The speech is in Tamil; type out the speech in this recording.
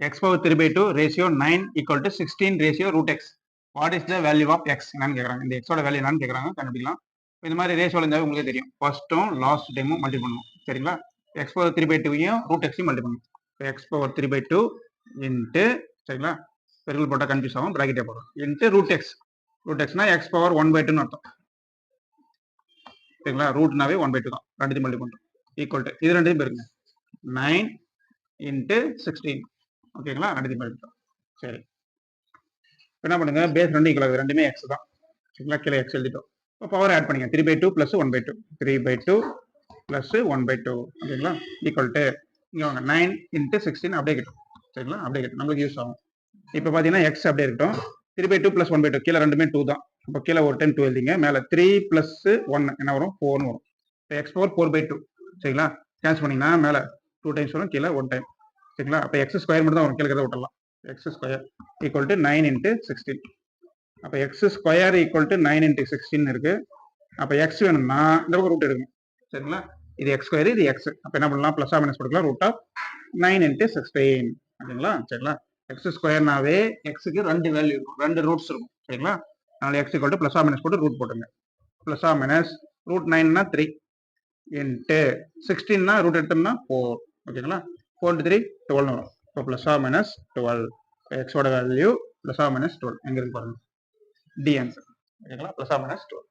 x power 3 by 2 ratio 9 equal to 16 ratio root x. What is the value of x? என்னன்னு கேக்குறாங்க. இந்த x ஓட வேல்யூ என்னன்னு கேக்குறாங்க, கண்டுபிடிக்கலாம். இந்த மாதிரி ரேஷியோல இருந்தாவே உங்களுக்கு தெரியும். ஃபர்ஸ்ட்டும் லாஸ்ட் டைமும் மல்டி பண்ணணும். சரிங்களா? x power 3 by 2 யும் root x யும் மல்டி பண்ணணும். x power 3 by 2 into சரிங்களா? பெருக்கல் போட்டா கன்ஃபியூஸ் ஆகும், பிராக்கெட்டே போடுறோம். into root x. root x னா x power 1 by 2 ன்னு அர்த்தம். சரிங்களா? ரூட்னாவே 1 by 2 தான். ரெண்டுத்தையும் மல்டி பண்றோம். ஈக்குவல் டு இது ரெண்டையும் பெருங்க. 9 into 16. ஓகேங்களா? ரெண்டுத்தையும் பெருக்கிட்டோம். சரி, என்ன பண்ணுங்க, பேஸ் ரெண்டு ஈக்குவல் ஆகுது, ரெண்டுமே எக்ஸ் தான். சரிங்களா? கீழே எக்ஸ் எழுதிட்டோம். இப்போ பவர் ஆட் பண்ணிங்க, 3 by 2 plus 1 by 2. 3 by 2 plus 1 by 2. ஓகேங்களா? ஈக்குவல் டு இங்கே வாங்க 9 into 16 அப்படியே கிட்டும். சரிங்களா? அப்படியே கிட்டும், நம்மளுக்கு யூஸ் ஆகும். இப்போ பார்த்தீங்கன்னா எக்ஸ் அப்படியே இருக்கட்டும். 3 by 2 plus 1 by 2 கீழே ரெண்டுமே 2 தான். இப்போ கீழே ஒரு டைம் 2 எழுதிங்க, மேலே 3 plus 1 என்ன வரும், 4 வரும். இப்போ எக்ஸ் பவர் 4 by 2. சரிங்களா? கேன்சல் பண்ணிங்கன்னா மேலே 2 டைம்ஸ் வரும், கீழே 1 டைம். சரிங்களா? அப்போ எக்ஸ் ஸ்கொயர் மட்டும் தான் வரும், கீழே விட்டலாம். X square equal to 9 into 16. அப்போ x square equal to 9 into 16 இருக்கு. அப்போ எக்ஸ் வேணும்னா இந்த பக்கம் ரூட் எடுக்கணும். சரிங்களா? இது எக்ஸ் ஸ்கொயர், இது எக்ஸ். அப்போ என்ன பண்ணலாம், பிளஸ் ஆர் மைனஸ் போட்டுக்கலாம். Root of 9 into 16. ஓகேங்களா? சரிங்களா? எக்ஸ் ஸ்கொயர்னாவே எக்ஸுக்கு ரெண்டு வேல்யூ இருக்கும், ரெண்டு ரூட்ஸ் இருக்கும். சரிங்களா? அதனால x equal to plus or minus போட்டு ரூட் போட்டுங்க. பிளஸ் ஆர் மைனஸ் ரூட் 9னா 3 இன்ட்டு 16னா ரூட் எடுத்தோம்னா 4. ஓகேங்களா? 4 into 3 12 வரும். இப்போ பிளஸ் ஆர் மைனஸ் 12. எக்ஸோட வேல்யூ பிளஸ் ஆர் மைனஸ் 12 எங்க இருக்கு பாருங்க, டி ஆன்சர். ஓகேங்களா? Plus or minus 12.